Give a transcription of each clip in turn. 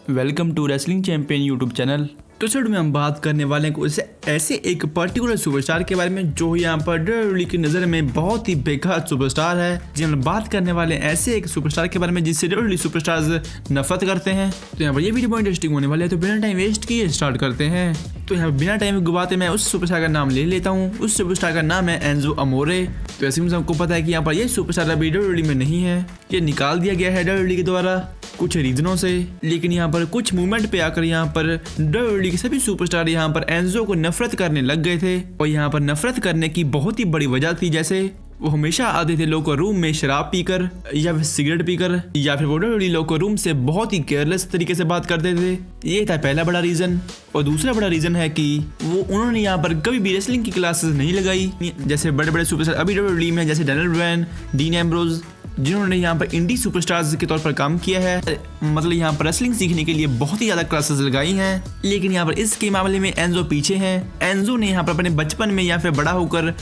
Welcome to wrestling champion YouTube channel. तो sir में हम बात करने वाले हैं ऐसे एक पर्टिकुलर सुपरस्टार के बारे में जो यहाँ पर WWE की नज़र में बहुत ही बेकार सुपरस्टार है। जी हम बात करने वाले हैं ऐसे एक सुपरस्टार के बारे में जिससे WWE सुपरस्टार्स नफरत करते हैं। तो यहाँ पर ये वीडियो बहुत इंटरेस्टिंग होने वाले है, तो बिना टाइम वेस्ट किए स्टार्ट करते हैं। तो यहाँ बिना टाइम गवाते मैं उस सुपरस्टार का नाम ले लेता हूँ। उस सुपरस्टार का नाम है एंजो अमोरे। तो ऐसे में सबको पता है कि यहाँ पर ये सुपरस्टार अभी WWE में नहीं है, ये निकाल दिया गया है WWE के द्वारा कुछ रीजनों से। लेकिन यहाँ पर कुछ मूवमेंट पे आकर यहाँ पर WWE के सभी सुपरस्टार यहाँ पर एंजो को नफरत करने लग गए थे। और यहाँ पर नफरत करने की बहुत ही बड़ी वजह थी, जैसे वो हमेशा आते थे लोगों को रूम में शराब पीकर या फिर सिगरेट पीकर, या फिर वो WWE लोगों को रूम से बहुत ही केयरलेस तरीके से बात करते थे। ये था पहला बड़ा रीजन। और दूसरा बड़ा रीजन है कि उन्होंने यहाँ पर कभी भी रेसलिंग की क्लासेस नहीं लगाई, जैसे बड़े बड़े सुपरस्टार अभी WWE में जैसे डैनियल ब्रायन, डीन एम्ब्रोज, जिन्होंने यहाँ पर इंडी सुपरस्टार्स के तौर पर काम किया है। मतलब यहाँ पर रेसलिंग सीखने के लिए बहुत ही ज़्यादा क्लासेस लगाई हैं। लेकिन यहाँ पर इसके मामले में एंजो पीछे हैं। एंजो ने यहाँ पर अपने बचपन में या फिर बड़ा होकर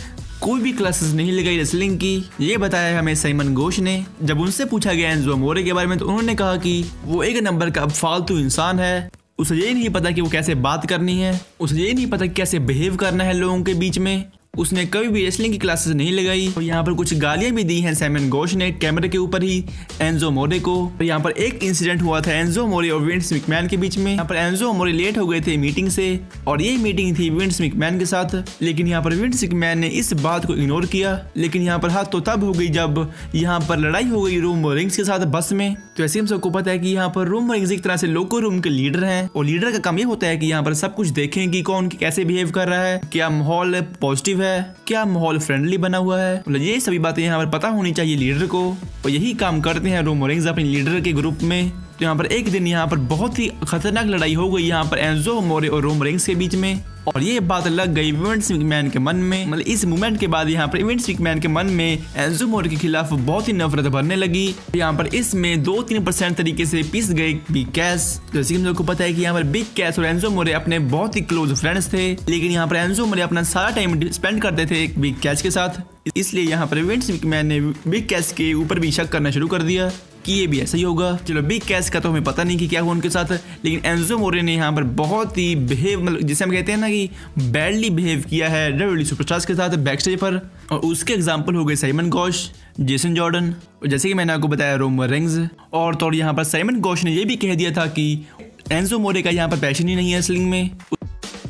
कोई भी क्लासेस नहीं लगाई रेसलिंग की। ये बताया हमें साइमन घोष ने। जब उनसे पूछा गया एंजो अमोरे के बारे में तो उन्होंने कहा कि वो एक नंबर का फालतू इंसान है। उसे ये नहीं पता कि वो कैसे बात करनी है, उसे ये नहीं पता कि कैसे बिहेव करना है लोगों के बीच में। उसने कभी भी रेसलिंग की क्लासेस नहीं लगाई। और यहाँ पर कुछ गालियां भी दी हैं साइमन घोष ने कैमरे के ऊपर ही एंजो अमोरे को। और यहाँ पर एक इंसिडेंट हुआ था एंजो अमोरे और विंस मैकमैन के बीच में। यहाँ पर एंजो अमोरे लेट हो गए थे मीटिंग से, और ये मीटिंग थी विंस मैकमैन के साथ। लेकिन यहाँ पर विंस मैकमैन ने इस बात को इग्नोर किया। लेकिन यहाँ पर हाथ तो तब हो गई जब यहाँ पर लड़ाई हो गई रोमन रेंस के साथ बस में। तो ऐसे हम सबको पता है कि यहाँ पर रोमन रेंस एक तरह से लोको रूम के लीडर हैं, और लीडर का काम ये होता है कि यहाँ पर सब कुछ देखें कि कौन कैसे बिहेव कर रहा है, क्या माहौल पॉजिटिव है, क्या माहौल फ्रेंडली बना हुआ है। मतलब ये सभी बातें यहाँ पर पता होनी चाहिए लीडर को, और यही काम करते हैं रोमन रेंस अपने लीडर के ग्रुप में। तो यहाँ पर एक दिन यहाँ पर बहुत ही खतरनाक लड़ाई हो गई यहाँ पर एंजो अमोरे और रोमन रेंस के बीच में, और ये बात लग गई विंस मैकमैन के मन में। मतलब इस मूवमेंट के बाद यहाँ पर विंस मैकमैन के मन में एंजो अमोरे के खिलाफ बहुत ही नफरत भरने लगी। यहाँ पर इसमें 2-3% तरीके से पिस गए बिग कैश। जैसे कि हम लोग को पता है कि यहाँ पर बिग कैश और एंजो अमोरे अपने बहुत ही क्लोज फ्रेंड्स थे। लेकिन यहाँ पर एंजो अमोरे अपना सारा टाइम स्पेंड करते थे बिग कैश के साथ, इसलिए यहाँ पर विंस मैकमैन ने बिग कैश के ऊपर भी शक करना शुरू कर दिया कि ये भी ऐसा ही होगा। चलो बिग कैश का तो हमें पता नहीं कि क्या हुआ उनके साथ, लेकिन एंजो अमोरे ने यहाँ पर बहुत ही बिहेव, मतलब जिसे हम कहते हैं ना कि बैडली बिहेव किया है WWE सुपरस्टार्स के साथ बैक स्टेज पर। और उसके एग्जाम्पल हो गए साइमन घोष, जेसन जॉर्डन, और जैसे कि मैंने आपको बताया रोमन रेंस। और तो यहाँ पर साइमन घोष ने यह भी कह दिया था कि एंजो अमोरे का यहाँ पर पैशन ही नहीं है रेसलिंग में,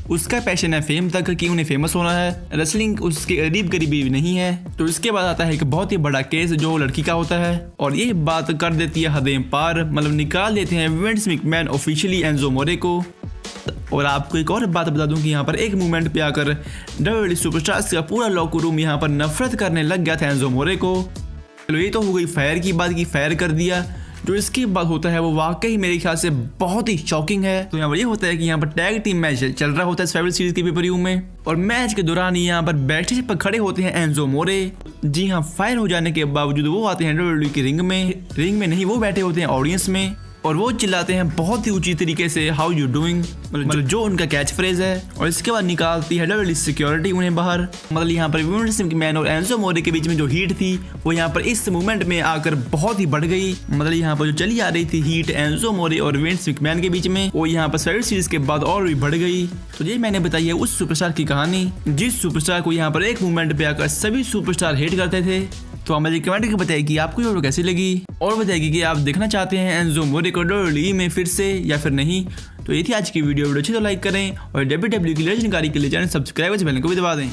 उसका पैशन है फेम तक, कि उन्हें फेमस होना है, रेसलिंग उसके करीबी नहीं है। तो इसके बाद आता है एक बहुत ही बड़ा केस जो लड़की का होता है, और ये बात कर देती है हदें पार। मतलब निकाल देते हैं विंस मैकमैन ऑफिशियली एंजो अमोरे को। और आपको एक और बात बता दूं कि यहाँ पर एक मूवमेंट पे आकर WWE सुपरस्टार्स का पूरा लॉकर रूम यहाँ पर नफरत करने लग गया था एंजो अमोरे को। चलो ये तो हो गई फायर की बात की फायर कर दिया। जो इसके बाद होता है वो वाकई मेरे ख्याल से बहुत ही शॉकिंग है। तो यहाँ पर ये होता है कि यहाँ पर टैग टीम मैच चल रहा होता है सर्वाइवल सीरीज के पेपर-व्यू में, और मैच के दौरान यहाँ पर बैठे पर खड़े होते हैं एंजो अमोरे। जी हाँ, फायर हो जाने के बावजूद वो आते हैं WWE की रिंग में नहीं, वो बैठे होते हैं ऑडियंस में, और वो चिल्लाते हैं बहुत ही ऊंची तरीके से हाउ यू डूइंग, मतलब जो उनका कैच फ्रेज है। और इसके बाद निकालती है WWE सिक्योरिटी उन्हें बाहर। मतलब यहाँ पर विंस मैकमैन और एंजो अमोरे के बीच में जो हीट थी वो यहाँ पर इस मूवमेंट में आकर बहुत ही बढ़ गई। मतलब यहाँ पर जो चली आ रही थी हीट एंजो अमोरे और विंस मैकमैन के बीच में, वो यहाँ पर सर्वाइवल सीरीज के बाद और भी बढ़ गई। तो ये मैंने बताई है उस सुपरस्टार की कहानी जिस सुपरस्टार को यहाँ पर एक मूवमेंट पे आकर सभी सुपरस्टार हेट करते थे। तो हमें कमेंट करके बताइए कि आपको ये वीडियो कैसी लगी, और बताइए कि आप देखना चाहते हैं एंजो अमोरे को WWE में फिर से या फिर नहीं। तो ये थी आज की वीडियो अच्छी तो लाइक करें, और WWE की लेजेंडरी के लिए चैनल सब्सक्राइब बेल को भी दबा दें।